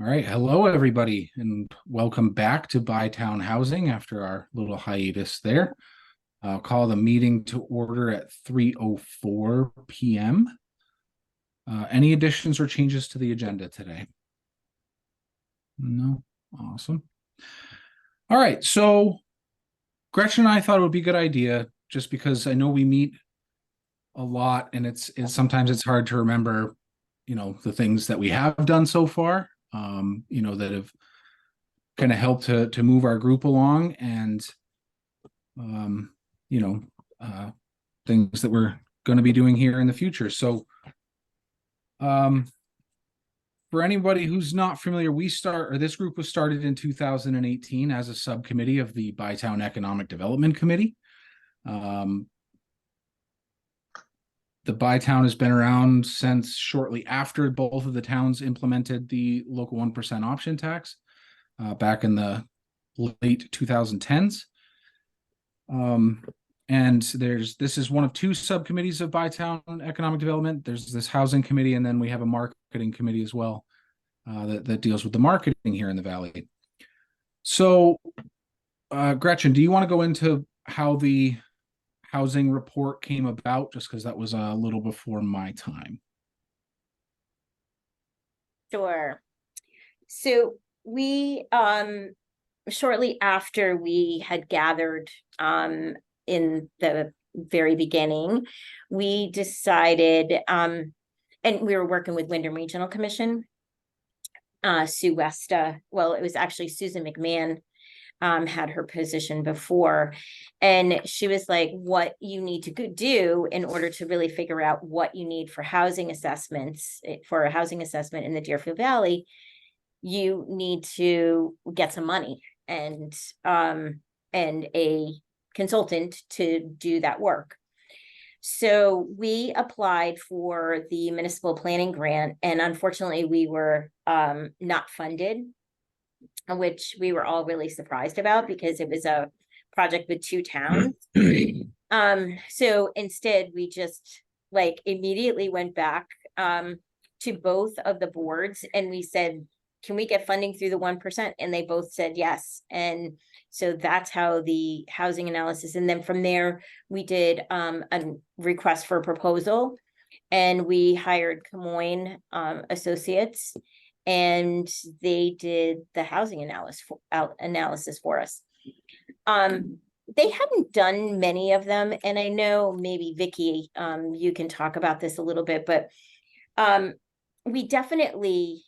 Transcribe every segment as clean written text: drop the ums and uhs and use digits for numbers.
All right. Hello, everybody, and welcome back to Bytown Housing after our little hiatus there. I'll call the meeting to order at 3:04 p.m. Any additions or changes to the agenda today? No? Awesome. All right. So Gretchen and I thought it would be a good idea, just because I know we meet a lot and it's sometimes it's hard to remember, the things that we have done so far. That have kind of helped to move our group along and, things that we're going to be doing here in the future. So, for anybody who's not familiar, this group was started in 2018 as a subcommittee of the Bytown Economic Development Committee. The Bytown has been around since shortly after both of the towns implemented the local 1% option tax back in the late 2010s. And this is one of two subcommittees of Bytown Economic Development. There's this housing committee, and then we have a marketing committee as well that deals with the marketing here in the Valley. So, Gretchen, do you want to go into how the housing report came about, just because that was a little before my time? Sure. So we shortly after we had gathered in the very beginning, we decided and we were working with Wyndham Regional Commission. Sue Westa, well, it was actually Susan McMahon had her position before, and she was like, what you need to do in order to really figure out what you need for housing assessments, for a housing assessment in the Deerfield Valley, you need to get some money and a consultant to do that work. So we applied for the municipal planning grant, and unfortunately we were not funded, which we were all really surprised about because it was a project with two towns. So instead we just immediately went back to both of the boards and we said, can we get funding through the 1%? And they both said yes. And so that's how the housing analysis. And then from there, we did a request for a proposal, and we hired Camoin Associates, and they did the housing analysis for us. They hadn't done many of them, and I know maybe Vicky, you can talk about this a little bit, but we definitely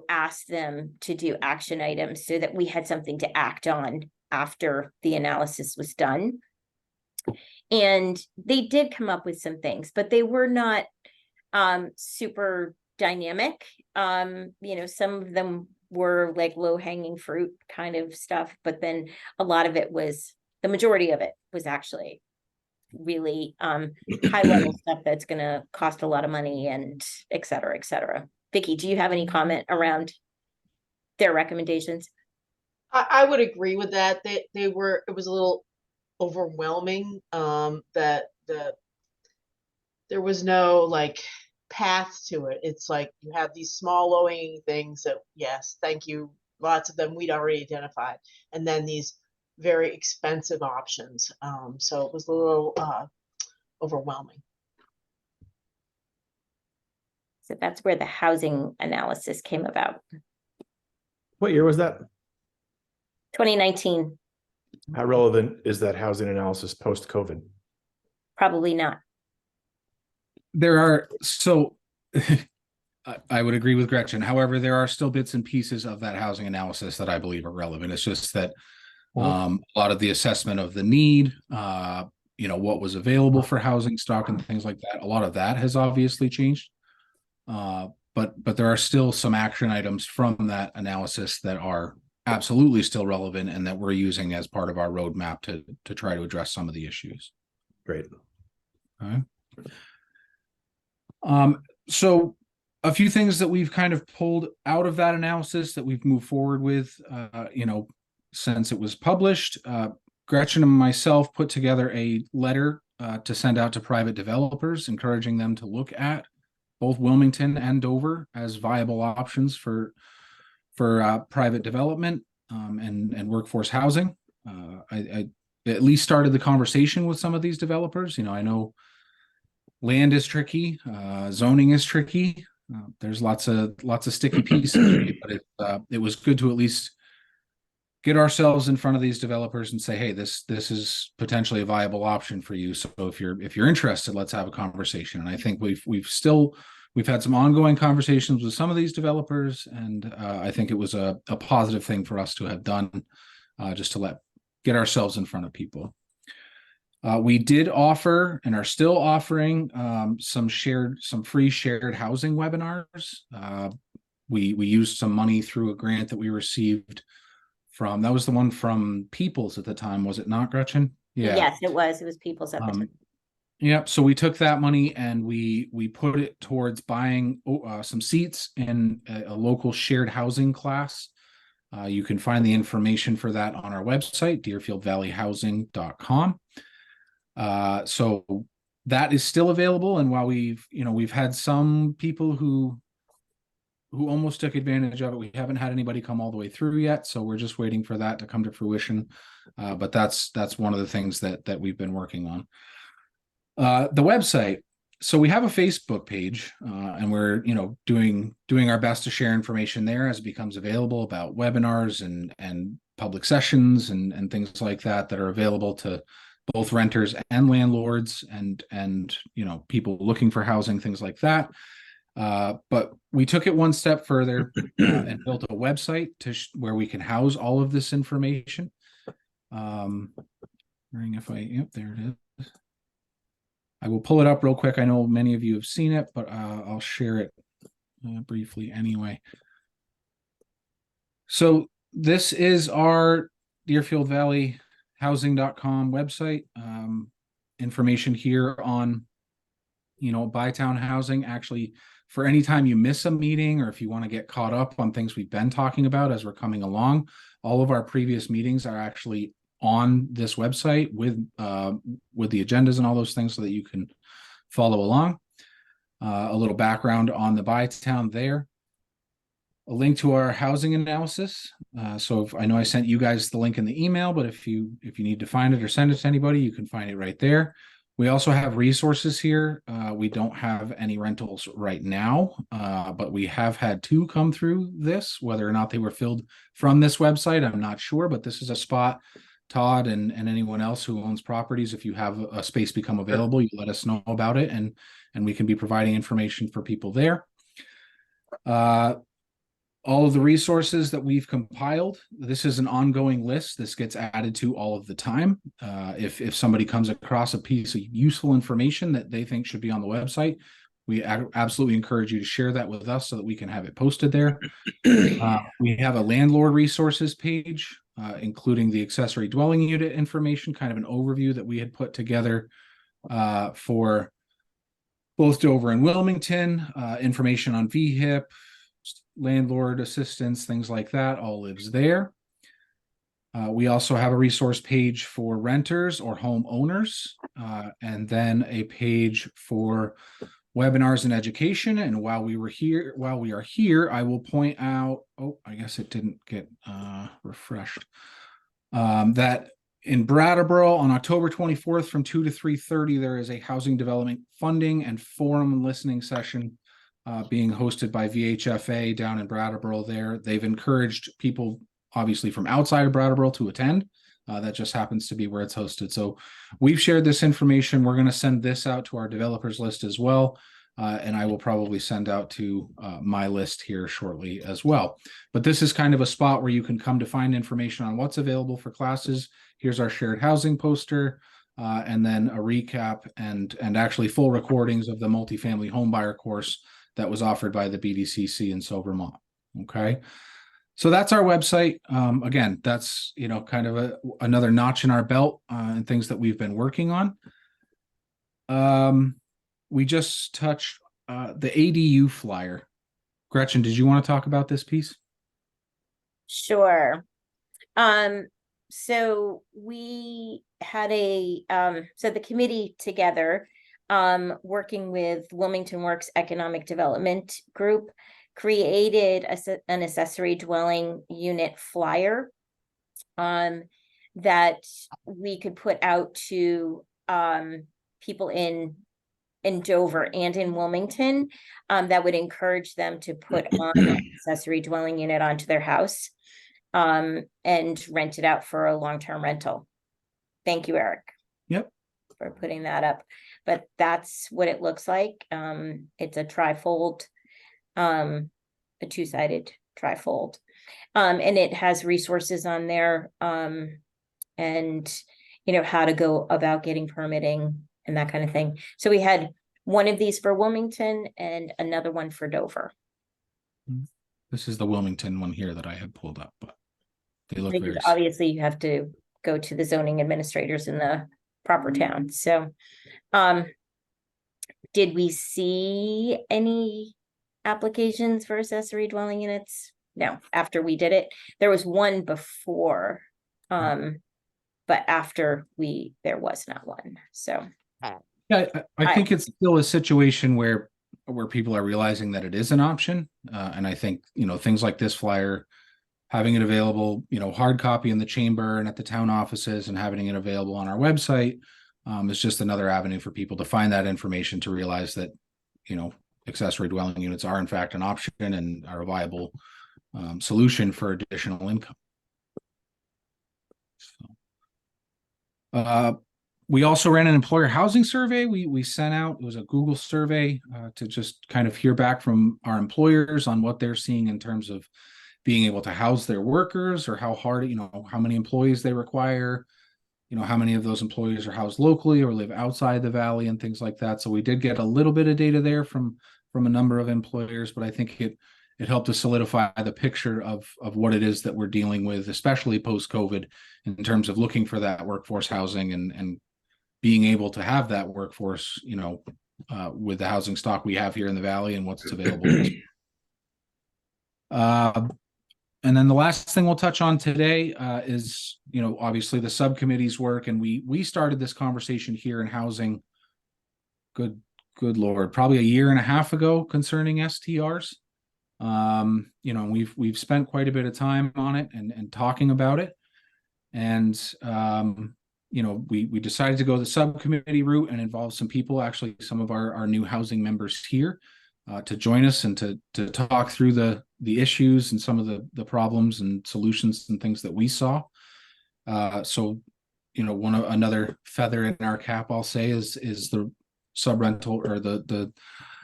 asked them to do action items so that we had something to act on after the analysis was done. And they did come up with some things, but they were not super dynamic. Some of them were like low-hanging fruit kind of stuff, but then a lot of it the majority of it was actually really high-level stuff that's going to cost a lot of money, and et cetera, et cetera. Vicky, do you have any comment around their recommendations? I would agree with that. It was a little overwhelming, that there was no path to it. It's like you have these small low-hanging things that, yes, thank you, lots of them we'd already identified, and then these very expensive options. So it was a little overwhelming. So that's where the housing analysis came about. What year was that? 2019. How relevant is that housing analysis post-COVID? Probably not. I would agree with Gretchen. However, there are still bits and pieces of that housing analysis that I believe are relevant. It's just that a lot of the assessment of the need, what was available for housing stock and things like that, a lot of that has obviously changed. But there are still some action items from that analysis that are absolutely still relevant and that we're using as part of our roadmap to try to address some of the issues. Great. Okay. So a few things that we've kind of pulled out of that analysis that we've moved forward with, since it was published. Gretchen and myself put together a letter to send out to private developers, encouraging them to look at both Wilmington and Dover as viable options for for private development and workforce housing. I at least started the conversation with some of these developers. I know land is tricky, zoning is tricky. There's lots of sticky pieces, but it was good to at least get ourselves in front of these developers and say, hey, this is potentially a viable option for you. So if you're interested, let's have a conversation. And I think we've had some ongoing conversations with some of these developers, and I think it was a positive thing for us to have done, just to get ourselves in front of people. We did offer and are still offering some free shared housing webinars. We used some money through a grant that we received that was the one from Peoples at the time, was it not, Gretchen? Yeah. Yes, it was Peoples at the time. Yep. So we took that money and we put it towards buying some seats in a local shared housing class. You can find the information for that on our website, deerfieldvalleyhousing.com. So that is still available. And while we've had some people who almost took advantage of it, we haven't had anybody come all the way through yet. So we're just waiting for that to come to fruition. But that's one of the things that we've been working on. The website. So we have a Facebook page, and we're doing our best to share information there as it becomes available about webinars and public sessions and things like that are available to both renters and landlords and people looking for housing, things like that. But we took it one step further and built a website where we can house all of this information. There it is. I will pull it up real quick. I know many of you have seen it, but I'll share it briefly anyway. So this is our DeerfieldValleyHousing.com website. Information here on, Bytown housing. Actually, for any time you miss a meeting or if you want to get caught up on things we've been talking about as we're coming along, all of our previous meetings are actually on this website with the agendas and all those things so that you can follow along. A little background on the Bytown there. A link to our housing analysis. So I know I sent you guys the link in the email, but if you need to find it or send it to anybody, you can find it right there. We also have resources here. We don't have any rentals right now, but we have had 2 come through this. Whether or not they were filled from this website, I'm not sure, but this is a spot. Todd and anyone else who owns properties, if you have a space become available, you let us know about it, and we can be providing information for people there. All of the resources that we've compiled, this is an ongoing list. This gets added to all of the time. If somebody comes across a piece of useful information that they think should be on the website, we absolutely encourage you to share that with us so that we can have it posted there. We have a landlord resources page, including the accessory dwelling unit information, kind of an overview that we had put together for both Dover and Wilmington, information on VHIP, landlord assistance, things like that, all lives there. We also have a resource page for renters or homeowners, and then a page for webinars and education. And while we are here, I will point out, I guess it didn't get refreshed, that in Brattleboro on October 24th from 2 to 3:30, there is a housing development funding and forum and listening session being hosted by VHFA down in Brattleboro there. They've encouraged people, obviously, from outside of Brattleboro to attend. That just happens to be where it's hosted. So we've shared this information. We're going to send this out to our developers list as well. And I will probably send out to my list here shortly as well. But this is kind of a spot where you can come to find information on what's available for classes. Here's our shared housing poster, and then a recap and actually full recordings of the multifamily homebuyer course that was offered by the BDCC in Vermont. Okay. So that's our website. Again, that's, kind of another notch in our belt and things that we've been working on. We just touched the ADU flyer. Gretchen, did you want to talk about this piece? Sure. So we had the committee together, working with Wilmington Works Economic Development Group, created an accessory dwelling unit flyer that we could put out to people in Dover and in Wilmington, that would encourage them to put on an accessory dwelling unit onto their house and rent it out for a long-term rental. Thank you, Eric. Yep. For putting that up. But that's what it looks like. It's a trifold, a two-sided trifold. And it has resources on there, and how to go about getting permitting and that kind of thing. So we had one of these for Wilmington and another one for Dover. This is the Wilmington one here that I had pulled up, but they look Because very. obviously you have to go to the zoning administrators in the proper town. So did we see any applications for accessory dwelling units? No, after we did it. There was one before, but after there was not one. So Yeah, I think it's still a situation where people are realizing that it is an option. And I think, things like this flyer, having it available, hard copy in the chamber and at the town offices, and having it available on our website is just another avenue for people to find that information, to realize that, accessory dwelling units are in fact an option and are a viable solution for additional income. So, we also ran an employer housing survey. We sent out, it was a Google survey to just kind of hear back from our employers on what they're seeing in terms of being able to house their workers, or how hard, how many employees they require, how many of those employees are housed locally or live outside the valley and things like that. So we did get a little bit of data there from a number of employers, but I think it helped to solidify the picture of what it is that we're dealing with, especially post-COVID, in terms of looking for that workforce housing and being able to have that workforce, with the housing stock we have here in the valley and what's available. And then the last thing we'll touch on today is, obviously the subcommittee's work. And we started this conversation here in housing, good Lord, probably a year and a half ago, concerning STRs. We've spent quite a bit of time on it and talking about it. And, we decided to go the subcommittee route and involve some people, actually some of our new housing members here, to join us and to talk through the issues and some of the problems and solutions and things that we saw. So, another feather in our cap, I'll say, is the sub-rental, or the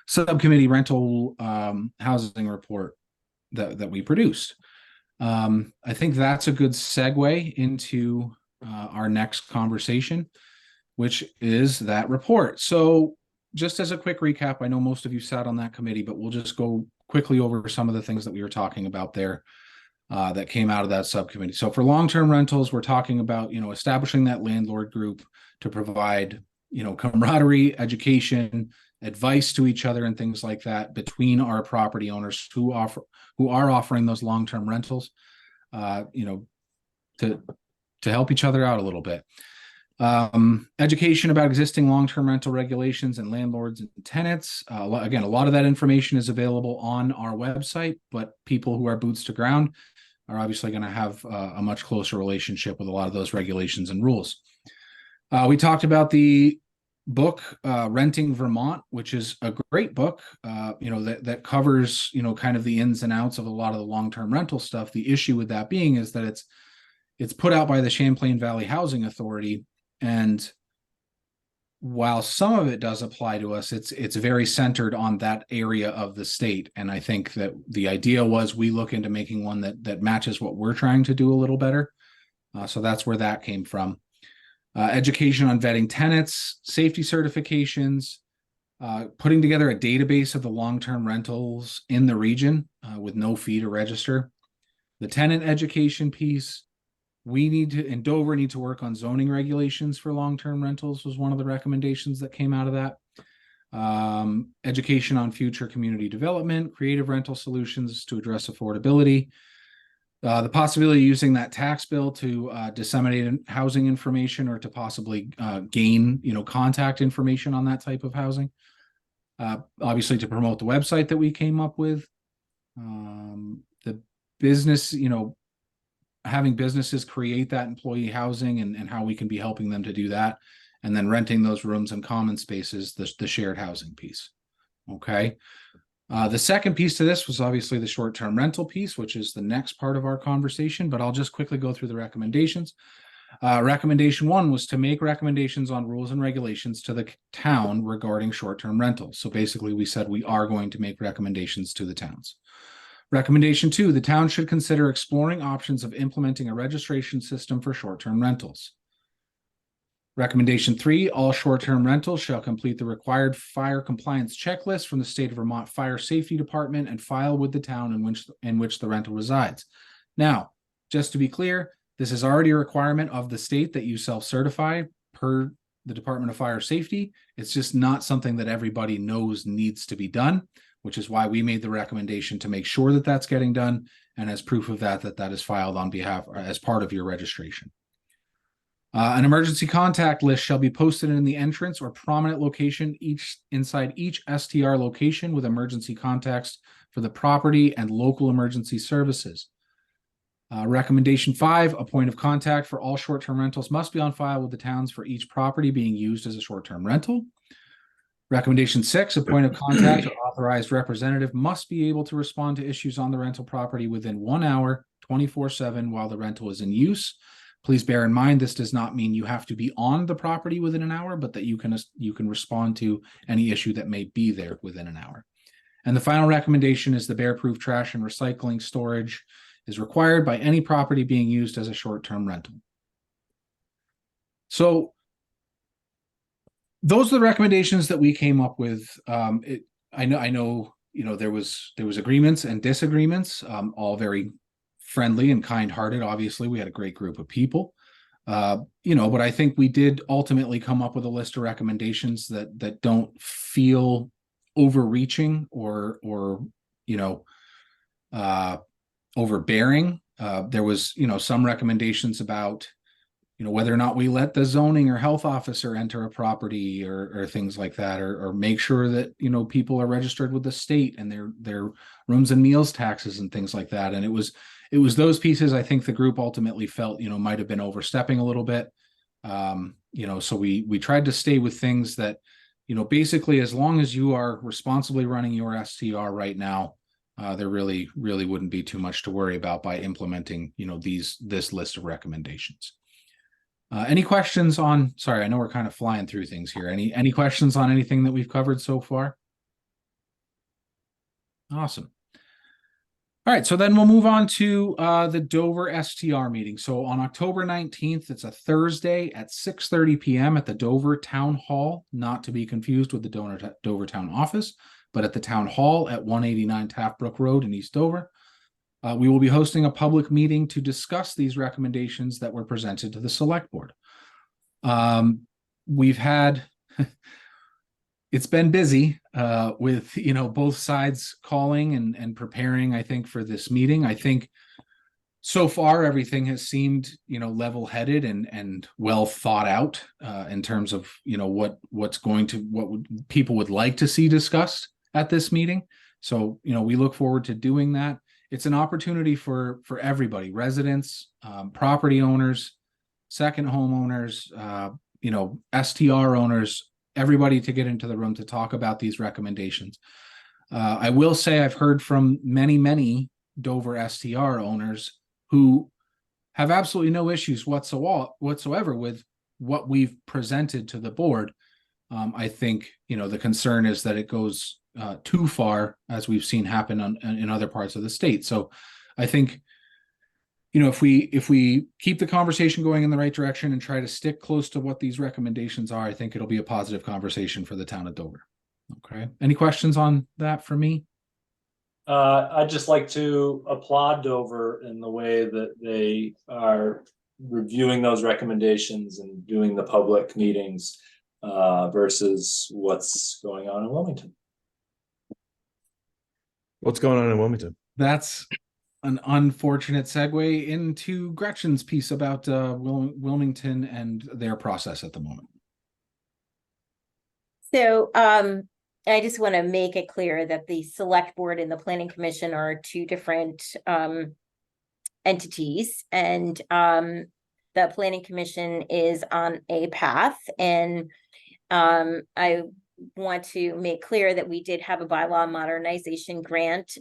subcommittee rental housing report that we produced. I think that's a good segue into our next conversation, which is that report. So just as a quick recap, I know most of you sat on that committee, but we'll just go quickly over some of the things that we were talking about there that came out of that subcommittee. So for long-term rentals, we're talking about, establishing that landlord group to provide, camaraderie, education, advice to each other and things like that between our property owners who are offering those long-term rentals, to help each other out a little bit. Education about existing long-term rental regulations and landlords and tenants. Again, a lot of that information is available on our website, but people who are boots to ground are obviously going to have a much closer relationship with a lot of those regulations and rules. We talked about the book, Renting Vermont, which is a great book, that covers, kind of the ins and outs of a lot of the long-term rental stuff. The issue with that being is that it's put out by the Champlain Valley Housing Authority. And while some of it does apply to us, it's very centered on that area of the state. And I think that the idea was we look into making one that matches what we're trying to do a little better. So that's where that came from. Education on vetting tenants, safety certifications, putting together a database of the long-term rentals in the region with no fee to register. The tenant education piece. In Dover need to work on zoning regulations for long-term rentals was one of the recommendations that came out of that. Education on future community development, creative rental solutions to address affordability. The possibility of using that tax bill to disseminate housing information, or to possibly gain, contact information on that type of housing. Obviously to promote the website that we came up with. The business, having businesses create that employee housing and how we can be helping them to do that. And then renting those rooms and common spaces, the shared housing piece. Okay. The second piece to this was obviously the short-term rental piece, which is the next part of our conversation, but I'll just quickly go through the recommendations. Recommendation 1 was to make recommendations on rules and regulations to the town regarding short-term rentals. So basically we said we are going to make recommendations to the towns. Recommendation 2, the town should consider exploring options of implementing a registration system for short-term rentals. Recommendation 3, all short-term rentals shall complete the required fire compliance checklist from the State of Vermont Fire Safety Department and file with the town in which the rental resides. Now, just to be clear, this is already a requirement of the state that you self-certify per the Department of Fire Safety. It's just not something that everybody knows needs to be done, which is why we made the recommendation to make sure that that's getting done, and as proof of that is filed on behalf as part of your registration. An emergency contact list shall be posted in the entrance or prominent location inside each STR location with emergency contacts for the property and local emergency services. Recommendation 5, a point of contact for all short-term rentals must be on file with the towns for each property being used as a short-term rental. Recommendation 6, a point of contact or authorized representative must be able to respond to issues on the rental property within 1 hour, 24/7 while the rental is in use. Please bear in mind, this does not mean you have to be on the property within an hour, but that you can respond to any issue that may be there within an hour. And the final recommendation is the bear-proof trash and recycling storage is required by any property being used as a short-term rental. So those are the recommendations that we came up with. I know, there was agreements and disagreements, all very friendly and kind-hearted. Obviously, we had a great group of people, but I think we did ultimately come up with a list of recommendations that don't feel overreaching or overbearing. There was, some recommendations about, whether or not we let the zoning or health officer enter a property or things like that, or make sure that, people are registered with the state and their rooms and meals taxes and things like that. And it was those pieces I think the group ultimately felt, might have been overstepping a little bit. So we tried to stay with things that, basically as long as you are responsibly running your STR right now, there really wouldn't be too much to worry about by implementing, this list of recommendations. Any questions on, sorry, I know we're kind of flying through things here. Any questions on anything that we've covered so far? Awesome. All right, so then we'll move on to the Dover STR meeting. So on October 19th, it's a Thursday at 6:30 p.m. at the Dover Town Hall, not to be confused with the Dover Town Office, but at the Town Hall at 189 Taftbrook Road in East Dover. We will be hosting a public meeting to discuss these recommendations that were presented to the Select Board. We've had... It's been busy with, both sides calling and preparing, I think, for this meeting. I think so far everything has seemed, level-headed and well thought out in terms of, what people would like to see discussed at this meeting. So, we look forward to doing that. It's an opportunity for everybody, residents, property owners, second homeowners, STR owners, everybody to get into the room to talk about these recommendations. I will say I've heard from many Dover STR owners who have absolutely no issues whatsoever with what we've presented to the board. I think, the concern is that it goes too far, as we've seen happen in other parts of the state. So I think, if we keep the conversation going in the right direction and try to stick close to what these recommendations are, I think it'll be a positive conversation for the town of Dover. Okay. Any questions on that for me? I'd just like to applaud Dover in the way that they are reviewing those recommendations and doing the public meetings versus what's going on in Wilmington. What's going on in Wilmington? That's an unfortunate segue into Gretchen's piece about Wilmington and their process at the moment. So I just want to make it clear that the select board and the planning commission are two different entities, and the planning commission is on a path, and I want to make clear that we did have a bylaw modernization grant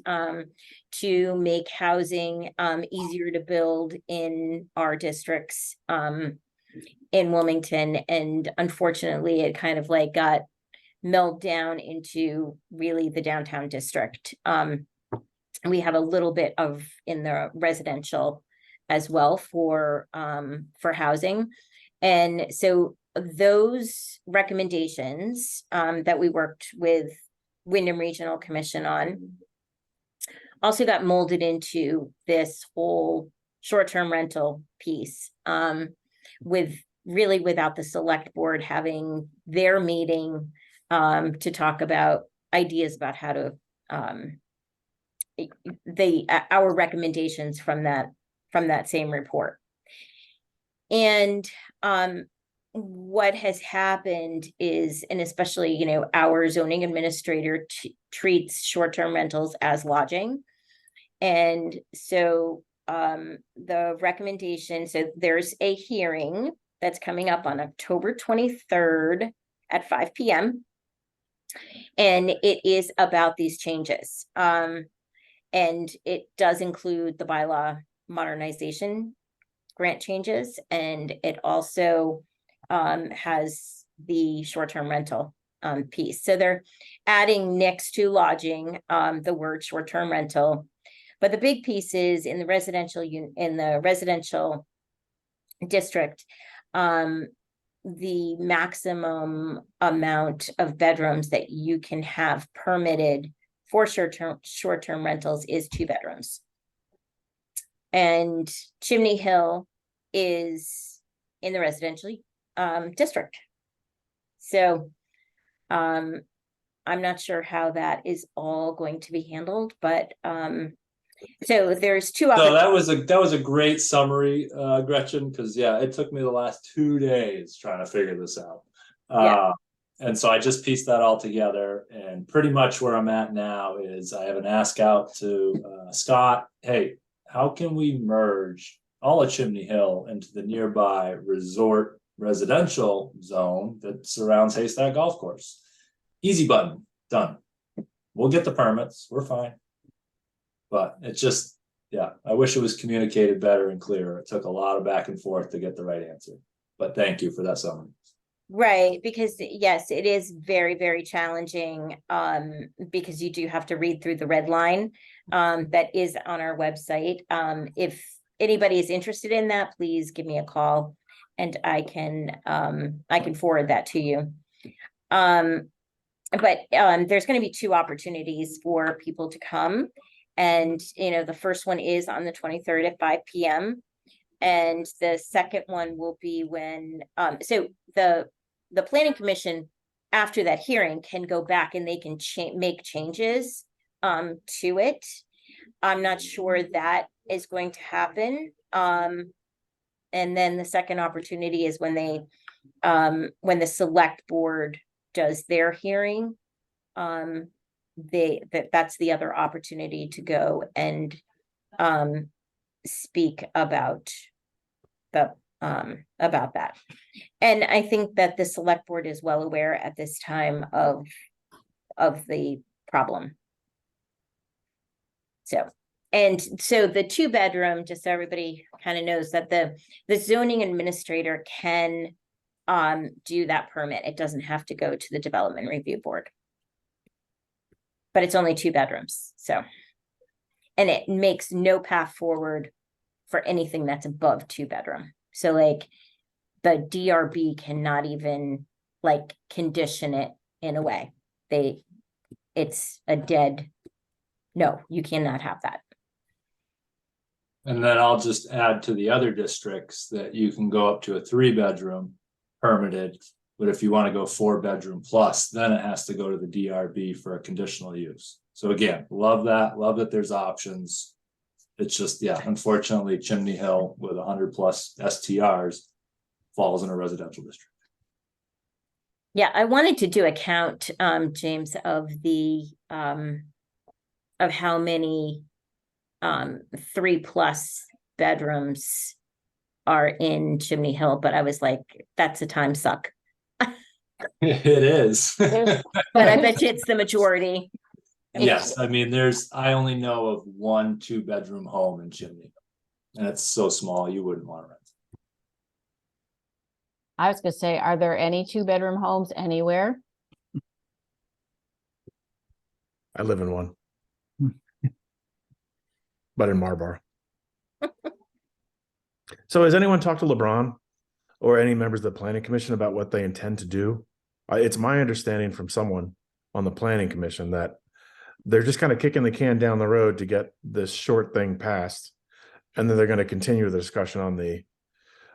to make housing easier to build in our districts in Wilmington, and unfortunately it kind of like got meld down into really the downtown district. We have a little bit of in the residential as well for housing. And so those recommendations that we worked with Wyndham Regional Commission on also got molded into this whole short-term rental piece, with really without the select board having their meeting to talk about ideas about how to our recommendations from that same report. And what has happened is, and especially, you know, our zoning administrator treats short-term rentals as lodging. And so the recommendation, so there's a hearing that's coming up on October 23rd at 5 p.m. And it is about these changes. And it does include the bylaw modernization grant changes, and it also has the short-term rental piece. So they're adding next to lodging the word short-term rental. But the big piece is in the residential district, the maximum amount of bedrooms that you can have permitted for short-term rentals is 2 bedrooms. And Chimney Hill is in the residential district. So I'm not sure how that is all going to be handled, but so there's 2 So that was a great summary, Gretchen, because yeah, it took me the last 2 days trying to figure this out. And so I just pieced that all together, and pretty much where I'm at now is I have an ask out to Scott. Hey, how can we merge all of Chimney Hill into the nearby resort residential zone that surrounds Haystack Golf Course? Easy button, done. We'll get the permits, we're fine. But it's just, yeah, I wish it was communicated better and clearer. It took a lot of back and forth to get the right answer. But thank you for that summary. Right, because yes, it is very, very challenging because you do have to read through the red line that is on our website. If anybody is interested in that, please give me a call and I can forward that to you. But there's going to be 2 opportunities for people to come. And, you know, the first one is on the 23rd at 5 p.m. And the second one will be when, so the planning commission after that hearing can go back and they can make changes to it. I'm not sure that is going to happen. And then the second opportunity is when when the select board does their hearing, that's the other opportunity to go and speak about that. And I think that the select board is well aware at this time of the problem. So the 2 bedroom, just so everybody kind of knows that the zoning administrator can do that permit. It doesn't have to go to the development review board. But it's only 2 bedrooms, so. And it makes no path forward for anything that's above 2 bedroom. So like the DRB cannot even like condition it in a way. It's a dead, no, you cannot have that. And then I'll just add to the other districts that you can go up to a 3 bedroom permitted, but if you want to go 4 bedroom plus, then it has to go to the DRB for a conditional use. So again, love that there's options. It's just, yeah, unfortunately, Chimney Hill with 100 plus STRs falls in a residential district. Yeah, I wanted to do a count, James, of how many 3+ bedrooms are in Chimney Hill, but I was like, that's a time suck. It is. But I bet you it's the majority. Yes, I mean, I only know of 1 2-bedroom home in Chimney. And it's so small, you wouldn't want to rent. I was gonna say, are there any 2-bedroom homes anywhere? I live in one. But in Marlboro. So has anyone talked to LeBron or any members of the planning commission about what they intend to do? It's my understanding from someone on the planning commission that they're just kind of kicking the can down the road to get this short thing passed. And then they're going to continue the discussion on the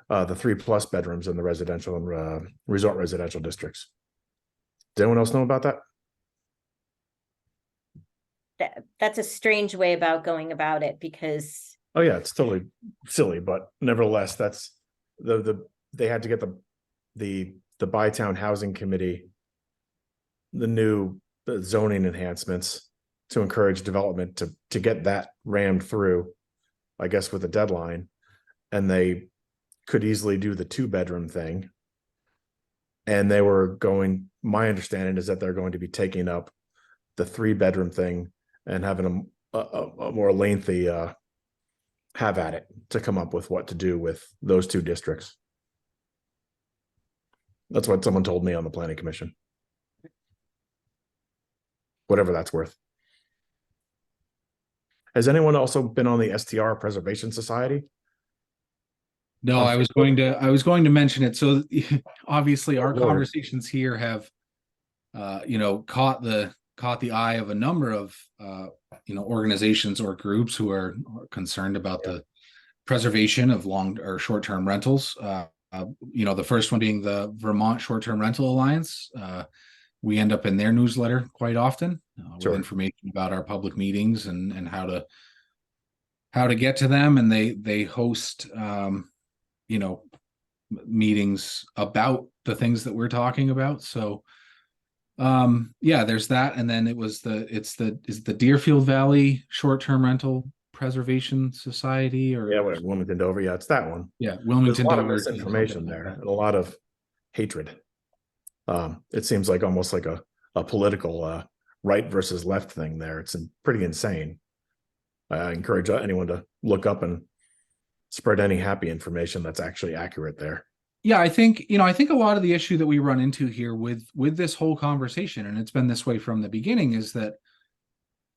3+ bedrooms in the residential and resort residential districts. Does anyone else know about that? That's a strange way about going about it, because Oh yeah, it's totally silly, but nevertheless, that's they had to get the Bytown Housing Committee the new zoning enhancements to encourage development to get that rammed through, I guess, with a deadline, and they could easily do the 2-bedroom thing. And they were going, my understanding is that they're going to be taking up the 3-bedroom thing and having a more lengthy have at it to come up with what to do with those 2 districts. That's what someone told me on the planning commission. Whatever that's worth. Has anyone also been on the STR Preservation Society? No, On I was Facebook? going to mention it. So obviously our Lord. conversations here have caught the eye of a number of organizations or groups who are concerned about the preservation of long or short-term rentals. The first one being the Vermont Short-Term Rental Alliance. We end up in their newsletter quite often with information about our public meetings and how to get to them. And they host meetings about the things that we're talking about. So there's that. And then is the Deerfield Valley Short-Term Rental Preservation Society, or Wilmington Dover. Yeah, it's that one. Yeah, Wilmington There's a lot Dover. of misinformation there and a lot of hatred. It seems like almost like a political right versus left thing there. It's pretty insane. I encourage anyone to look up and spread any happy information that's actually accurate there. Yeah, I think a lot of the issue that we run into here with this whole conversation, and it's been this way from the beginning, is that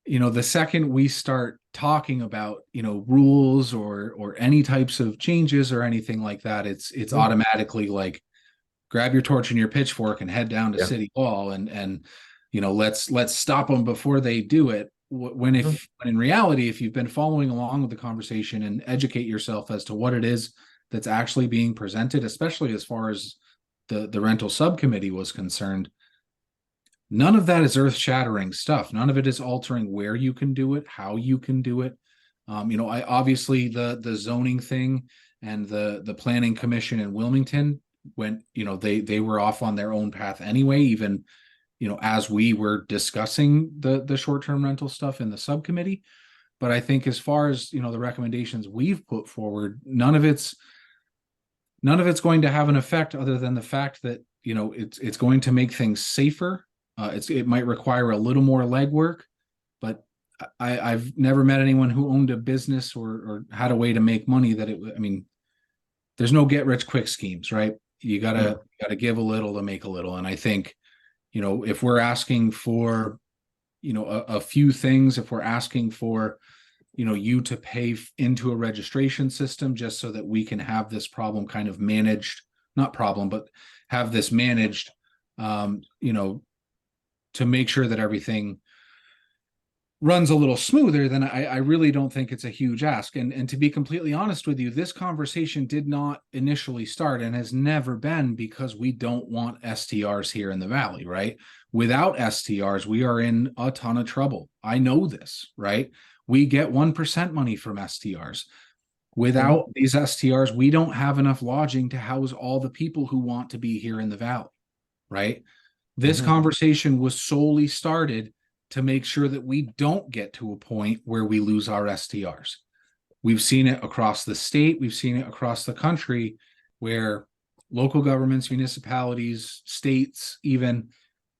the second we start talking about rules or any types of changes or anything like that, it's automatically like, grab your torch and your pitchfork and head down to City Hall and let's stop them before they do it. When in reality, if you've been following along with the conversation and educate yourself as to what it is that's actually being presented, especially as far as the rental subcommittee was concerned, none of that is earth-shattering stuff. None of it is altering where you can do it, how you can do it. I obviously the zoning thing and the planning commission in Wilmington went, they were off on their own path anyway, even as we were discussing the short-term rental stuff in the subcommittee. But I think as far as the recommendations we've put forward, none of it's going to have an effect other than the fact that it's going to make things safer. It might require a little more legwork, but I've never met anyone who owned a business or had a way to make money that there's no get rich quick schemes, right? You gotta give a little to make a little. And I think, if we're asking for, a few things, if we're asking for, you to pay into a registration system just so that we can have this problem kind of managed, not problem, but have this managed, to make sure that everything runs a little smoother, then I really don't think it's a huge ask. And to be completely honest with you, this conversation did not initially start and has never been because we don't want STRs here in the Valley, right? Without STRs, we are in a ton of trouble. I know this, right? We get 1% money from STRs. Without these STRs, we don't have enough lodging to house all the people who want to be here in the Valley. right? This Mhm. conversation was solely started to make sure that we don't get to a point where we lose our STRs. We've seen it across the state, we've seen it across the country, where local governments, municipalities, states even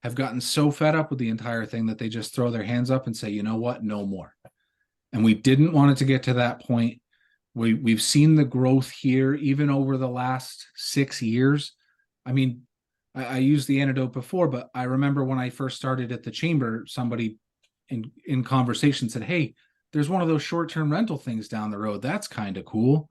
have gotten so fed up with the entire thing that they just throw their hands up and say, you know what, no more. And we didn't want it to get to that point. We've seen the growth here even over the last 6 years. I mean, I used the anecdote before, but I remember when I first started at the chamber, somebody in conversation said, hey, there's one of those short-term rental things down the road. That's kind of cool.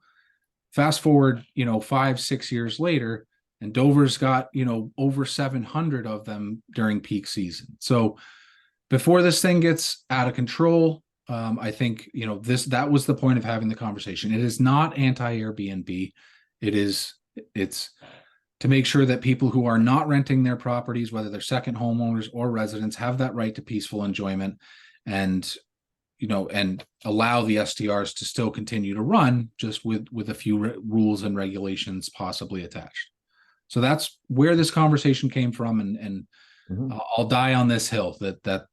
Fast forward, 5-6 years later, and Dover's got, over 700 of them during peak season. So before this thing gets out of control, I think, that was the point of having the conversation. It is not anti-Airbnb. It's to make sure that people who are not renting their properties, whether they're second homeowners or residents, have that right to peaceful enjoyment, and allow the STRs to still continue to run, just with a few rules and regulations possibly attached. So that's where this conversation came from, and Mhm. I'll die on this hill that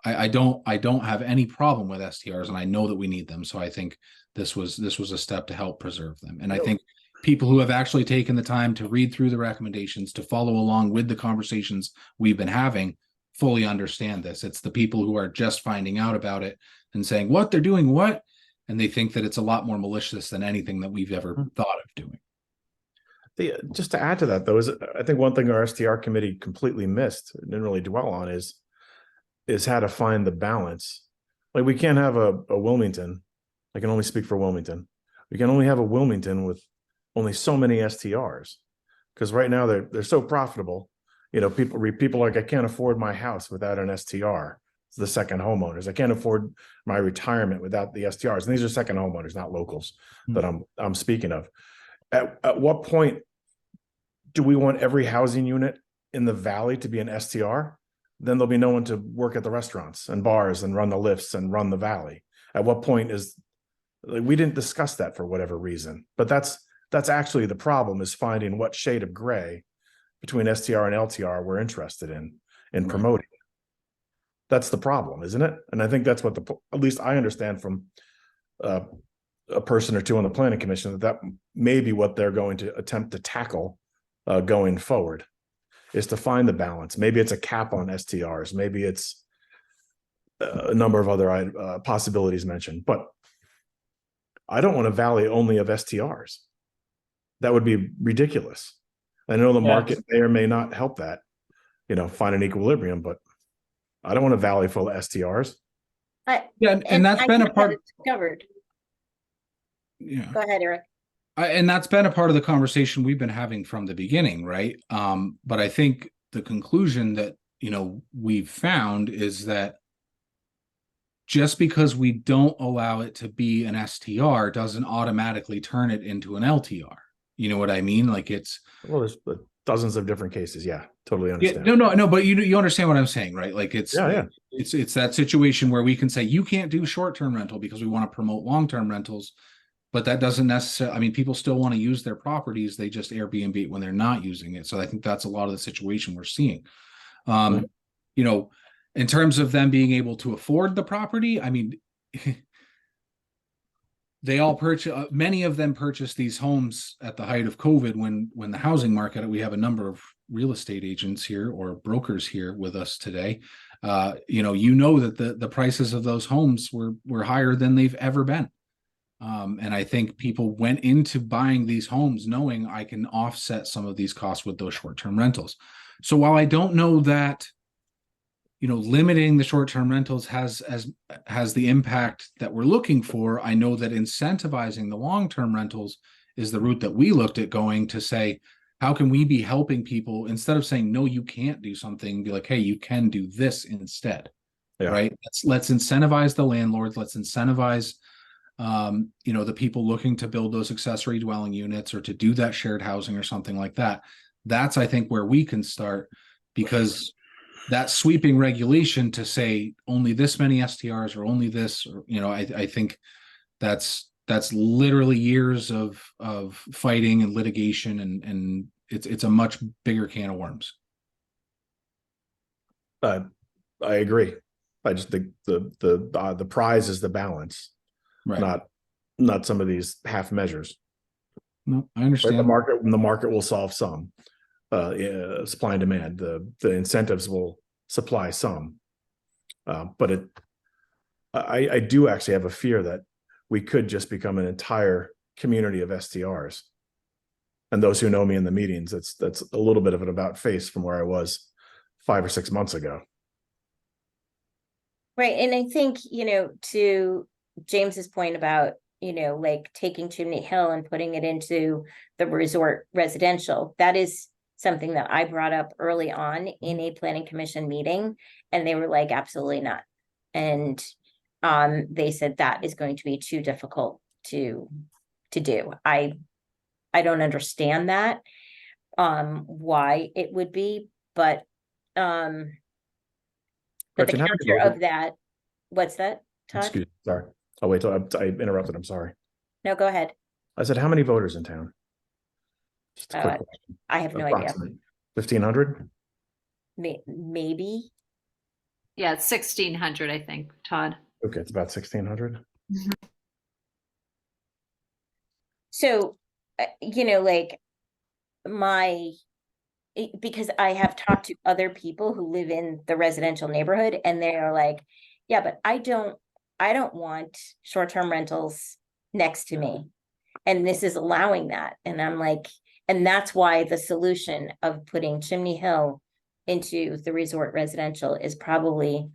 I don't have any problem with STRs, and I know that we need them. So I think this was a step to help preserve them. And I think people who have actually taken the time to read through the recommendations, to follow along with the conversations we've been having, fully understand this. It's the people who are just finding out about it and saying, what, they're doing what? And they think that it's a lot more malicious than anything that we've ever thought of doing. Just to add to that, though, is I think one thing our STR committee completely missed, didn't really dwell on, is how to find the balance. Like, we can't have a Wilmington. I can only speak for Wilmington. We can only have a Wilmington with only so many STRs, because right now they're so profitable. People are like, I can't afford my house without an STR. It's the second homeowners. I can't afford my retirement without the STRs. And these are second homeowners, not locals, that I'm speaking of. At what point do we want every housing unit in the valley to be an STR? Then there'll be no one to work at the restaurants and bars and run the lifts and run the valley. At what point we didn't discuss that for whatever reason, but that's actually the problem, is finding what shade of gray between STR and LTR we're interested in promoting. That's the problem, isn't it? And I think that's what at least I understand from a person or two on the planning commission, that may be what they're going to attempt to tackle going forward, is to find the balance. Maybe it's a cap on STRs. Maybe it's a number of other possibilities mentioned, but I don't want a valley only of STRs. That would be ridiculous. I know the market may or may not help that, find an equilibrium, but I don't want a valley full of STRs. And that's been a part. Covered. Yeah. Go ahead, Eric. And that's been a part of the conversation we've been having from the beginning, right? But I think the conclusion that we've found is that just because we don't allow it to be an STR doesn't automatically turn it into an LTR. You know what I mean? Like, there's dozens of different cases. Yeah, totally understand. No, but you understand what I'm saying, right? Like, it's that situation where we can say you can't do short-term rental because we want to promote long-term rentals, but that doesn't necessarily, I mean, people still want to use their properties. They just Airbnb it when they're not using it. So I think that's a lot of the situation we're seeing. In terms of them being able to afford the property, I mean, they all many of them purchased these homes at the height of COVID, when the housing market, we have a number of real estate agents here or brokers here with us today. That the prices of those homes were higher than they've ever been. And I think people went into buying these homes knowing I can offset some of these costs with those short-term rentals. So while I don't know that, limiting the short-term rentals has the impact that we're looking for, I know that incentivizing the long-term rentals is the route that we looked at going, to say, how can we be helping people instead of saying, no, you can't do something, be like, hey, you can do this instead. Yeah. Right. Let's incentivize the landlords. Let's incentivize the people looking to build those accessory dwelling units or to do that shared housing or something like that. That's, I think, where we can start, because that sweeping regulation to say only this many STRs or only this, or, I think that's literally years of fighting and litigation it's a much bigger can of worms. I agree. I just think the prize is the balance, Right. not some of these half measures. No, I Right? understand. The market will solve some. Supply and demand. The incentives will supply some. But I do actually have a fear that we could just become an entire community of STRs. And those who know me in the meetings, that's a little bit of an about face from where I was 5 or 6 months ago. Right, and I think, to James's point about, like taking Chimney Hill and putting it into the resort residential, that is something that I brought up early on in a planning commission meeting, and they were like, absolutely not. And they said that is going to be too difficult to do. I don't understand that, why it would be, but the Gretchen, how many counter voters- of that, what's that, Todd? Excuse me, sorry. I'll wait till I interrupted. I'm sorry. No, go ahead. I said, how many voters in town? Just a quick question. I have no idea. Approximate. 1,500? Maybe. Yeah, it's 1,600, I think, Todd. Okay, it's about 1,600. So, like because I have talked to other people who live in the residential neighborhood, and they are like, yeah, but I don't want short-term rentals next to me. And this is allowing that. And I'm like, and that's why the solution of putting Chimney Hill into the resort residential is probably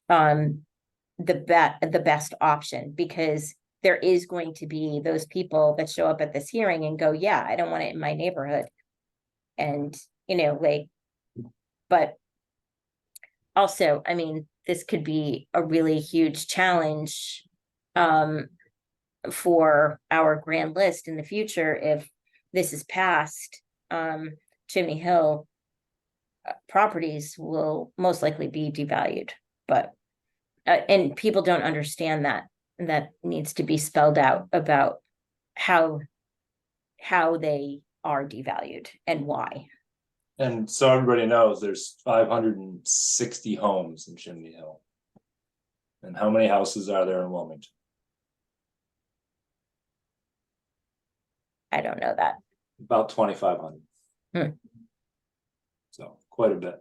the best option, because there is going to be those people that show up at this hearing and go, yeah, I don't want it in my neighborhood. And, but also, I mean, this could be a really huge challenge for our grand list in the future. If this is passed, Chimney Hill properties will most likely be devalued, but and people don't understand that needs to be spelled out about how they are devalued and why. And so everybody knows there's 560 homes in Chimney Hill. And how many houses are there in Wilmington? I don't know that. About 2,500. So quite a bit.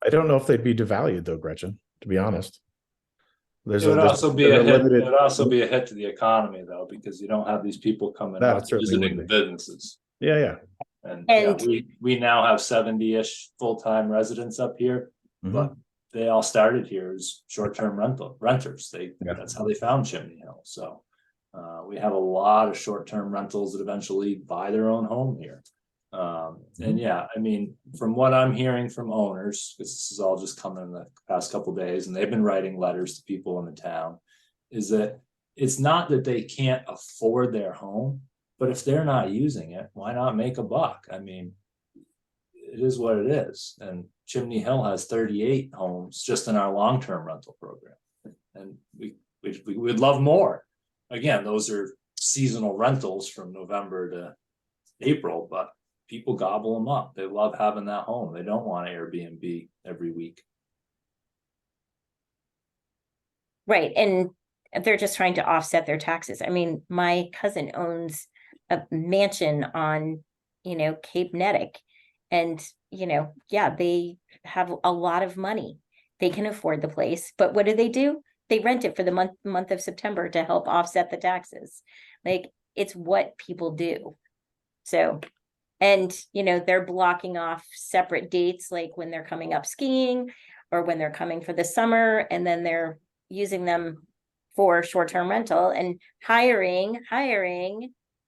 I don't know if they'd be devalued though, Gretchen, to be honest. It would also be a hit. It would also be a hit to the economy though, because you don't have these people coming That up certainly visiting would the businesses. Yeah. And And- yeah, we now have 70-ish full-time residents up here, Mhm. but they all started here as short-term renters. That's how they found Chimney Hill. So we have a lot of short-term rentals that eventually buy their own home here. And yeah, I mean, from what I'm hearing from owners, because this is all just coming in the past couple of days, and they've been writing letters to people in the town, is that it's not that they can't afford their home, but if they're not using it, why not make a buck? I mean, it is what it is. And Chimney Hill has 38 homes just in our long-term rental program. And we would love more. Again, those are seasonal rentals from November to April, but people gobble them up. They love having that home. They don't want Airbnb every week. Right, and they're just trying to offset their taxes. I mean, my cousin owns a mansion on, Cape Nettic, and, yeah, they have a lot of money. They can afford the place, but what do? They rent it for the month of September to help offset the taxes. Like, it's what people do. So, and, they're blocking off separate dates, like when they're coming up skiing or when they're coming for the summer, and then they're using them for short-term rental and hiring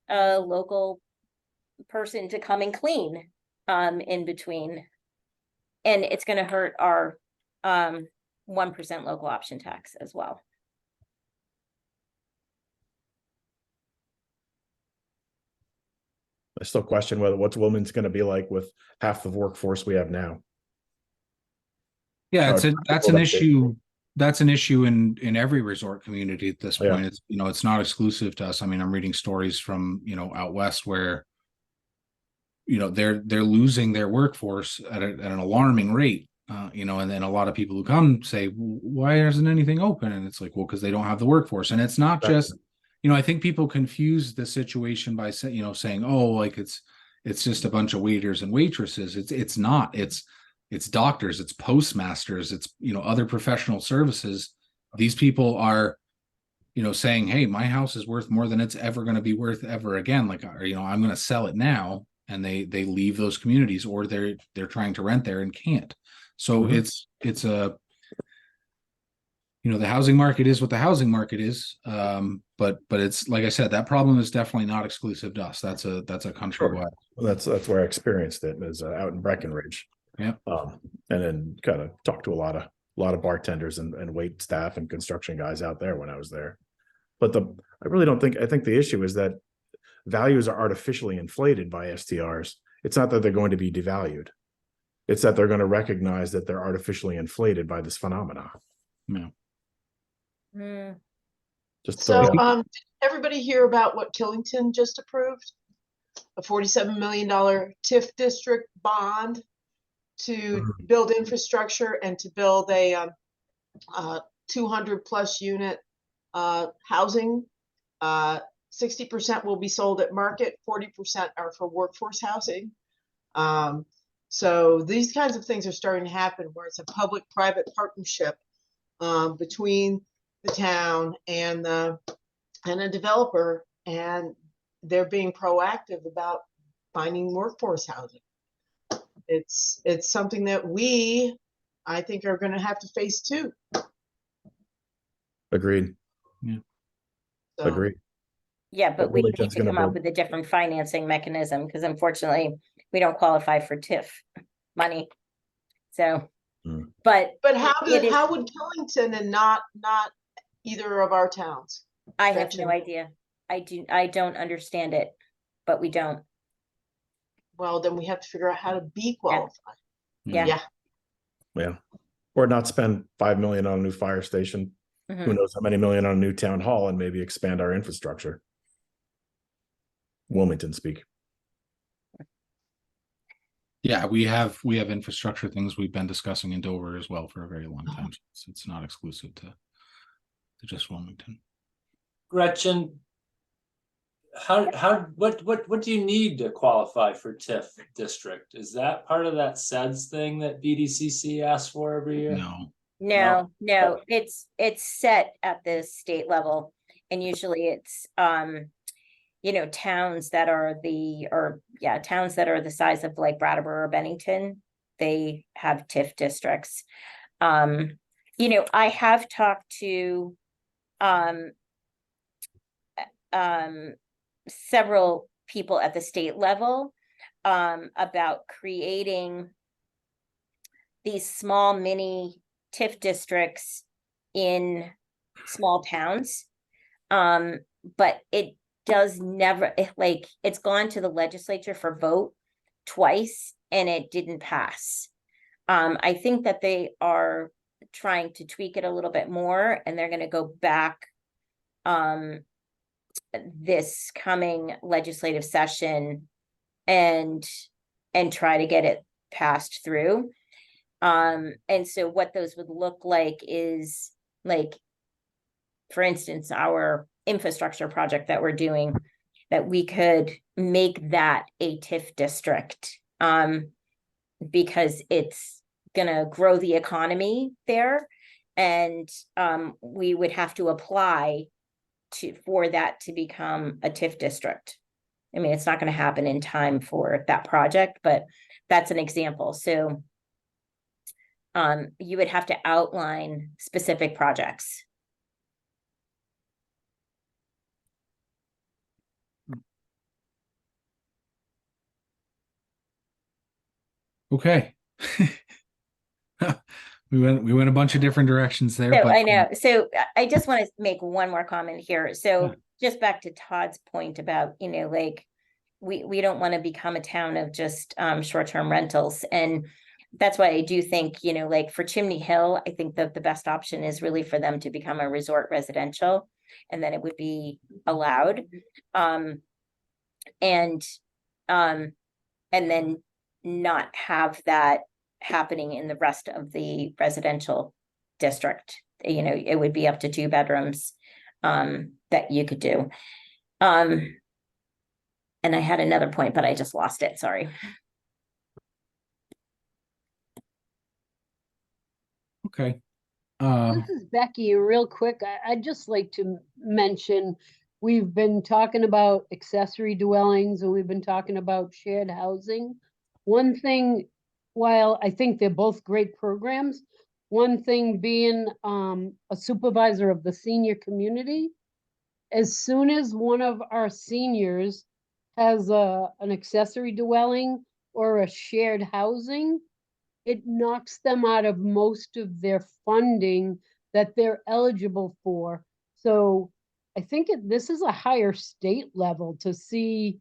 a local person to come and clean in between. And it's going to hurt our 1% local option tax as well. I still question what's Wilmington's going to be like with half the workforce we have now. Yeah, that's an Well, issue. That's an issue in every resort community at this Yeah. point. It's it's not exclusive to us. I mean, I'm reading stories from out west where they're losing their workforce at an alarming rate. And then a lot of people who come say, why isn't anything open? And it's like, well, because they don't have the workforce. And it's not just, I think people confuse the situation by saying, oh, like it's just a bunch of waiters and waitresses. It's not. It's doctors, it's postmasters, it's other professional services. These people are, saying, hey, my house is worth more than it's ever going to be worth ever again. Like, I'm going to sell it now. And they leave those communities, or they're trying to rent there and can't. So it's a, the housing market is what the housing market is. But it's, like I said, that problem is definitely not exclusive to us. That's a countrywide. Well, that's where I experienced it, is out in Breckenridge. Yeah. And then kind of talked to a lot of bartenders and wait staff and construction guys out there when I was there. But I think the issue is that values are artificially inflated by STRs. It's not that they're going to be devalued. It's that they're going to recognize that they're artificially inflated by this phenomena. Yeah. Just So, did everybody hear about what Killington just approved? A $47 million TIF district bond to build infrastructure and to build a 200 plus unit housing. 60% will be sold at market, 40% are for workforce housing. So these kinds of things are starting to happen, where it's a public-private partnership between the town and a developer, and they're being proactive about finding workforce housing. It's something that I think, are going to have to face too. Agreed. Yeah. So, Agreed. Yeah, but we need Wilmington's to gonna come up build- with a different financing mechanism, because unfortunately we don't qualify for TIF money. So, but But how it is- would Killington and not either of our towns? I have Gretchen. no idea. I don't understand it, but we don't. Well, then we have to figure out how to be qualified. Yeah. Yeah. Or not spend $5 million on a new fire station. Mhm. Who knows how many million on a new town hall, and maybe expand our infrastructure. Wilmington speak. Yeah, we have infrastructure things we've been discussing in Dover as well for a very long time. So it's not exclusive to just Wilmington. Gretchen, what do you need to qualify for TIF district? Is that part of that SEDS thing that BDCC asks for every year? No, it's set at the state level, and usually it's towns that are the size of like Brattleboro or Bennington, they have TIF districts. I have talked to several people at the state level about creating these small mini TIF districts in small towns. But it does never, it's gone to the legislature for vote twice and it didn't pass. I think that they are trying to tweak it a little bit more, and they're going to go back this coming legislative session and try to get it passed through. And so what those would look like is, like, for instance, our infrastructure project that we're doing, that we could make that a TIF district, because it's gonna grow the economy there, and we would have to apply for that to become a TIF district. I mean, it's not going to happen in time for that project, but that's an example. So you would have to outline specific projects. Okay. We went a bunch of different directions there. So but I know. So I just want to make one more comment here. So just back to Todd's point about, like, we don't want to become a town of just short-term rentals. And that's why I do think, like for Chimney Hill, I think that the best option is really for them to become a resort residential, and then it would be allowed. and then not have that happening in the rest of the residential district. You know, it would be up to 2 bedrooms that you could do. And I had another point, but I just lost it. Sorry. Okay. This is Becky, real quick. I'd just like to mention, we've been talking about accessory dwellings and we've been talking about shared housing. One thing, while I think they're both great programs, one thing being a supervisor of the senior community, as soon as one of our seniors has an accessory dwelling or a shared housing, it knocks them out of most of their funding that they're eligible for. So I think this is a higher state level to see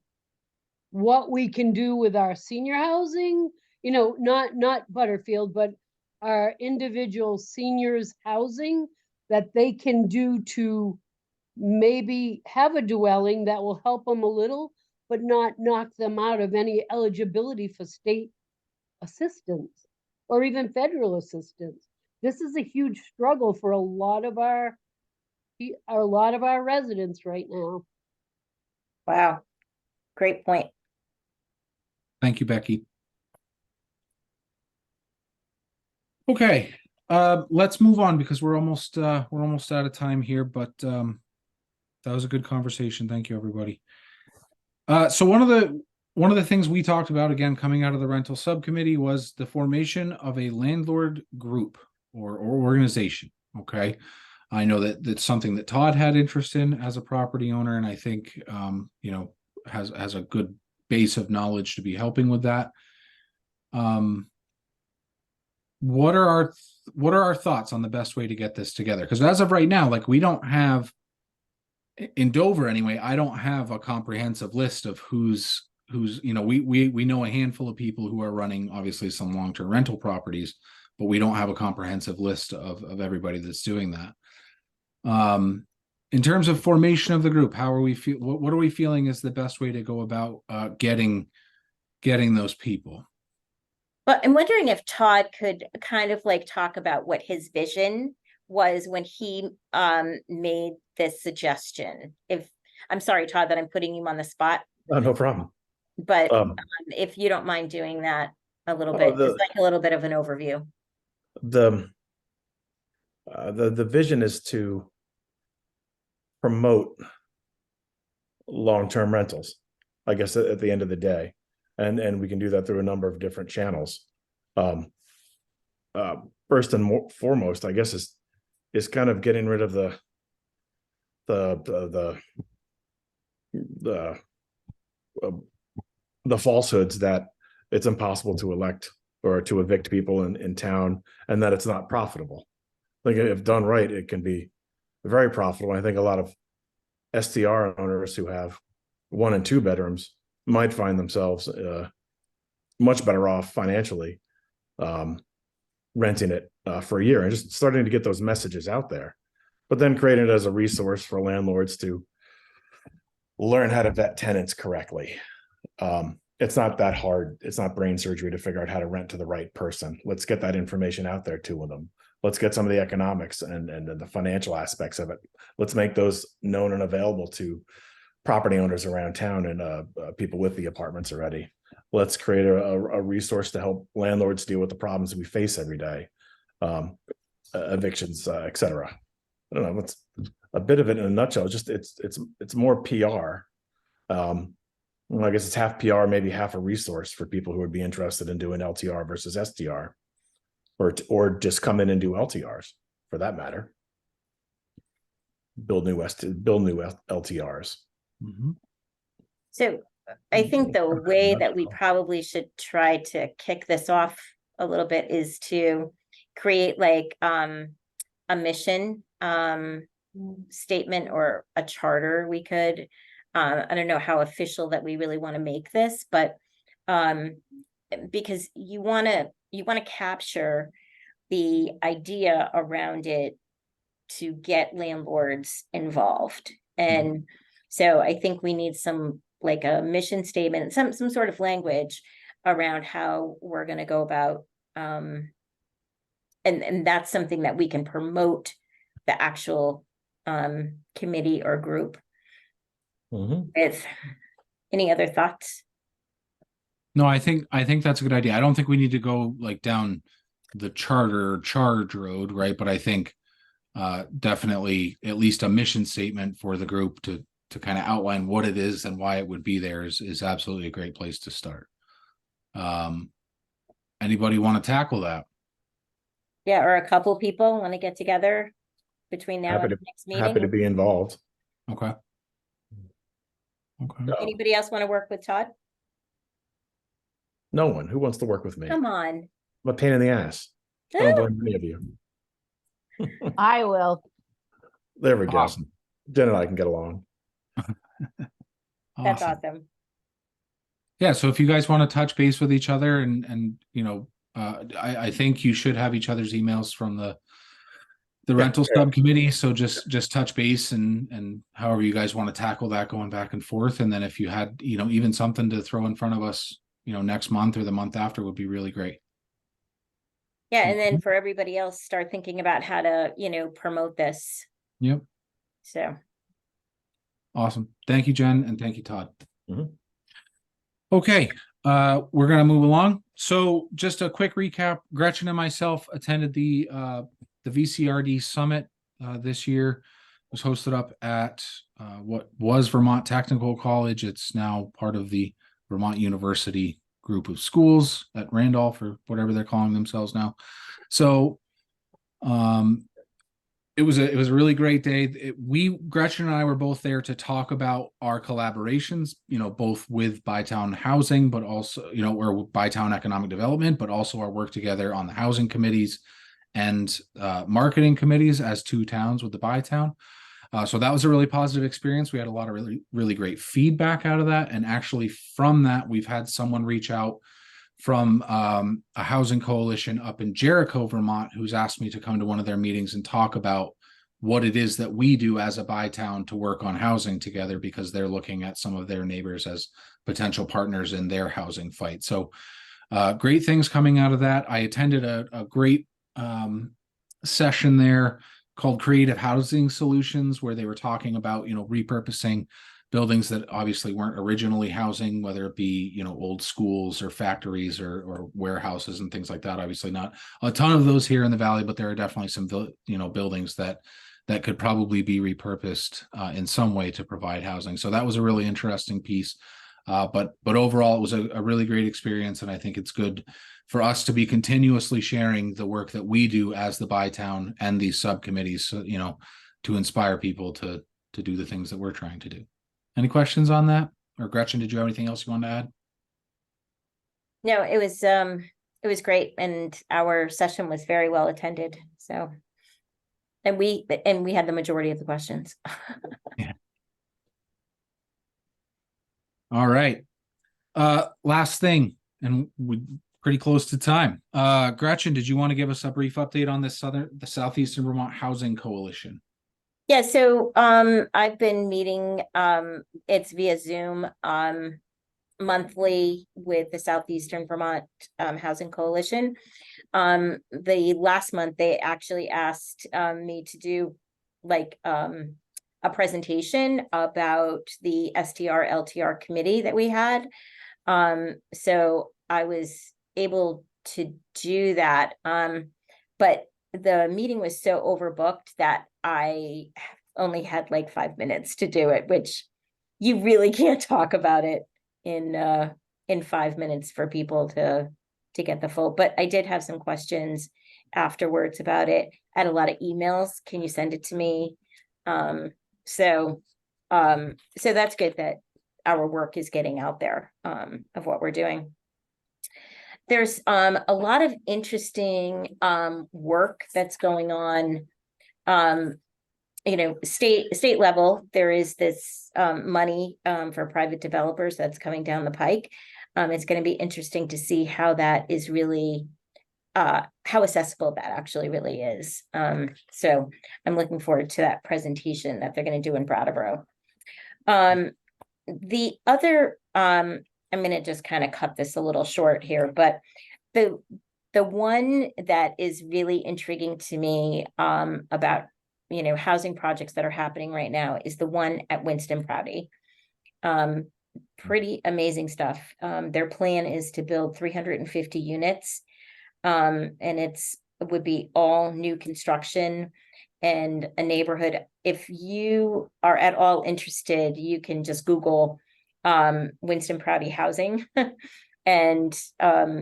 what we can do with our senior housing, you know, not Butterfield, but our individual seniors housing that they can do to maybe have a dwelling that will help them a little, but not knock them out of any eligibility for state assistance or even federal assistance. This is a huge struggle for a lot of our residents right now. Wow. Great point. Thank you, Becky. Okay, let's move on because we're almost out of time here, but that was a good conversation. Thank you, everybody. So one of the things we talked about, again, coming out of the rental subcommittee, was the formation of a landlord group or organization. Okay. I know that that's something that Todd had interest in as a property owner, and I think you know, has a good base of knowledge to be helping with that. What are our thoughts on the best way to get this together? Because as of right now, like, we don't have, in Dover anyway, I don't have a comprehensive list of who's, you know, we know a handful of people who are running obviously some long-term rental properties, but we don't have a comprehensive list of everybody that's doing that. In terms of formation of the group, how are we what are we feeling is the best way to go about getting those people? But I'm wondering if Todd could kind of like talk about what his vision was when he made this suggestion. I'm sorry, Todd, that I'm putting you on the spot. No problem. But if you don't mind doing that a little bit, just like a little bit of an overview. The vision is to promote long-term rentals, I guess, at the end of the day. And we can do that through a number of different channels. First and foremost, I guess, is kind of getting rid of the falsehoods that it's impossible to elect or to evict people in town, and that it's not profitable. I think if done right, it can be very profitable. I think a lot of STR owners who have 1 and 2 bedrooms might find themselves much better off financially renting it for a year, and just starting to get those messages out there, but then creating it as a resource for landlords to learn how to vet tenants correctly. It's not that hard. It's not brain surgery to figure out how to rent to the right person. Let's get that information out there to them. Let's get some of the economics and the financial aspects of it. Let's make those known and available to property owners around town and people with the apartments already. Let's create a resource to help landlords deal with the problems we face every day, evictions, etc. I don't know. What's a bit of it in a nutshell. Just it's more PR. Well, I guess it's half PR, maybe half a resource for people who would be interested in doing LTR versus STR, or just come in and do LTRs for that matter. Build new LTRs. Mm-hmm. So I think the way that we probably should try to kick this off a little bit is to create like a mission statement or a charter. We could, I don't know how official that we really want to make this, but because you want to capture the idea around it to get landlords involved. And so I think we need some, like a mission statement, some sort of language around how we're gonna go about, and that's something that we can promote the actual committee or group Mhm. with. Any other thoughts? No, I think that's a good idea. I don't think we need to go like down the charter charge road, right? But I think definitely at least a mission statement for the group to kind of outline what it is and why it would be there is absolutely a great place to start. Anybody want to tackle that? Yeah, or a couple people want to get together between now Happy and to the next happy to meeting? be involved. Okay. Okay. Anybody else want to work with Todd? No one who wants to work with me. Come on. I'm a pain in the ass. I don't blame any of you. I will. There we go. Awesome. Jen and I can get along. That's Awesome. awesome. Yeah, so if you guys want to touch base with each other and you know, I think you should have each other's emails from the rental subcommittee. So just touch base and however you guys want to tackle that going back and forth. And then if you had, you know, even something to throw in front of us, you know, next month or the month after would be really great. Yeah, and then for everybody else, start thinking about how to, you know, promote this. Yep. So, Awesome. Thank you, Jen, and thank you, Todd. Mhm. Okay, we're gonna move along. So just a quick recap, Gretchen and myself attended the VCRD Summit this year. It was hosted up at what was Vermont Technical College. It's now part of the Vermont University group of schools at Randolph or whatever they're calling themselves now. So it was a really great day. Gretchen and I were both there to talk about our collaborations, you know, both with Bytown Housing, but also, you know, or Bytown Economic Development, but also our work together on the housing committees and marketing committees as two towns with the Bytown. So that was a really positive experience. We had a lot of really great feedback out of that. And actually from that, we've had someone reach out from a housing coalition up in Jericho, Vermont, who's asked me to come to one of their meetings and talk about what it is that we do as a Bytown to work on housing together, because they're looking at some of their neighbors as potential partners in their housing fight. So great things coming out of that. I attended a great session there called Creative Housing Solutions, where they were talking about, you know, repurposing buildings that obviously weren't originally housing, whether it be, you know, old schools or factories or warehouses and things like that. Obviously not a ton of those here in the Valley, but there are definitely some, you know, buildings that could probably be repurposed in some way to provide housing. So that was a really interesting piece. But overall, it was a really great experience. And I think it's good for us to be continuously sharing the work that we do as the Bytown and these subcommittees, so, you know, to inspire people to do the things that we're trying to do. Any questions on that? Or Gretchen, did you have anything else you wanted to add? no, it was great, and our session was very well attended. So, and we had the majority of the questions. Yeah. All right. Last thing, and we pretty close to time. Gretchen, did you want to give us a brief update on the Southeastern Vermont Housing Coalition? Yeah, so I've been meeting it's via Zoom monthly with the Southeastern Vermont Housing Coalition. The last month they actually asked me to do like a presentation about the STR LTR committee that we had. So I was able to do that. But the meeting was so overbooked that I only had like 5 minutes to do it, which you really can't talk about it in 5 minutes for people to get the full. But I did have some questions afterwards about it. I had a lot of emails. Can you send it to me? So that's good that our work is getting out there of what we're doing. There's a lot of interesting work that's going on. You know, state level, there is this money for private developers that's coming down the pike. It's going to be interesting to see how that is really how accessible that actually really is. So I'm looking forward to that presentation that they're going to do in Brattleboro. The other I'm gonna just kind of cut this a little short here, but the one that is really intriguing to me about, you know, housing projects that are happening right now is the one at Winston Prouty. Pretty amazing stuff. Their plan is to build 350 units. And it would be all new construction and a neighborhood. If you are at all interested, you can just Google Winston Prouty housing and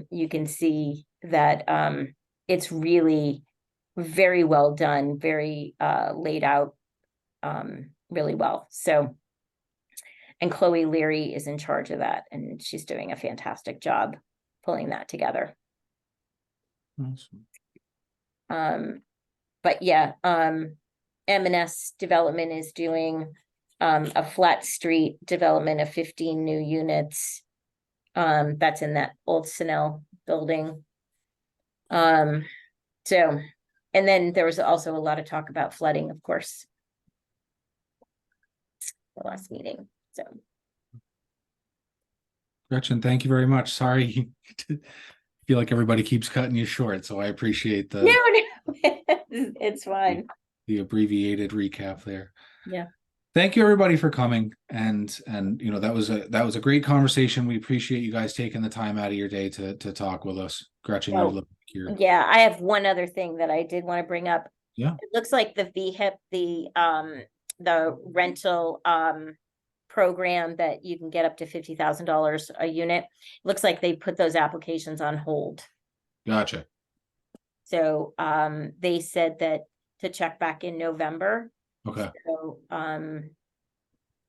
you can see that it's really very well done, very laid out really well. So, and Chloe Leary is in charge of that, and she's doing a fantastic job pulling that together. Awesome. But yeah, M&S Development is doing a flat street development of 15 new units. That's in that old Snell building. So, and then there was also a lot of talk about flooding, of course, the last meeting. So, Gretchen, thank you very much. Sorry, feel like everybody keeps cutting you short, so I appreciate the it's fine. the abbreviated recap there. Yeah. Thank you everybody for coming, and you know, that was a great conversation. We appreciate you guys taking the time out of your day to talk with us. Gretchen, you look here. Yeah, I have one other thing that I did want to bring up. Yeah. It looks like the VIII, the rental program that you can get up to $50,000 a unit. Looks like they put those applications on hold. Gotcha. So they said that to check back in November. Okay. So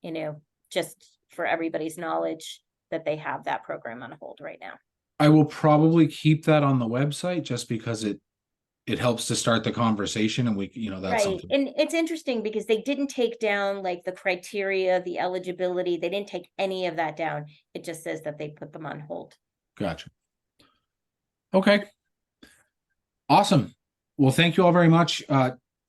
you know, just for everybody's knowledge that they have that program on hold right now. I will probably keep that on the website just because it helps to start the conversation, and we, you know, that's right. something. And it's interesting because they didn't take down like the criteria, the eligibility. They didn't take any of that down. It just says that they put them on hold. Gotcha. Okay. Awesome. Well, thank you all very much.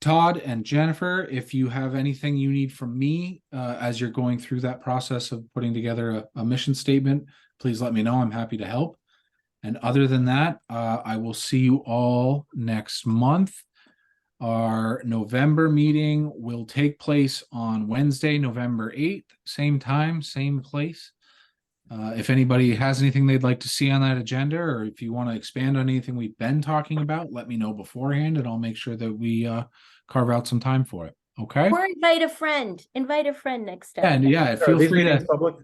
Todd and Jennifer, if you have anything you need from me as you're going through that process of putting together a mission statement, please let me know. I'm happy to help. And other than that, I will see you all next month. Our November meeting will take place on Wednesday, November 8th, same time, same place. If anybody has anything they'd like to see on that agenda, or if you want to expand on anything we've been talking about, let me know beforehand, and I'll make sure that we carve out some time for it. Okay. Or invite a friend. Invite a friend next time. And yeah, feel free to. Public?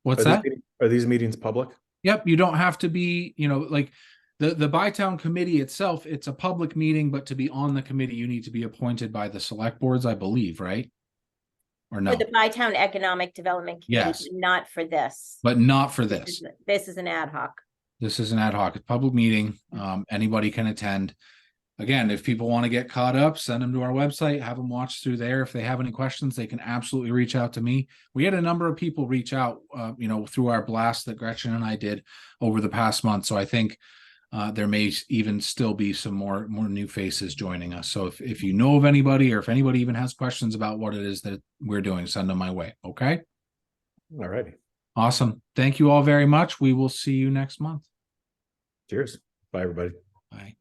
What's that? Are these meetings public? Yep. You don't have to be, you know, like the Bytown committee itself, it's a public meeting, but to be on the committee, you need to be appointed by the select boards, I believe, right? Or no? For the Bytown Economic Development Committee, Yes. not for this. But not for this. This is an ad hoc. This is an ad hoc, it's a public meeting. Anybody can attend. Again, if people want to get caught up, send them to our website, have them watch through there. If they have any questions, they can absolutely reach out to me. We had a number of people reach out, you know, through our blast that Gretchen and I did over the past month. So I think there may even still be some more new faces joining us. So if you know of anybody, or if anybody even has questions about what it is that we're doing, send them my way. Okay. All righty. Awesome. Thank you all very much. We will see you next month. Cheers. Bye, everybody. Bye.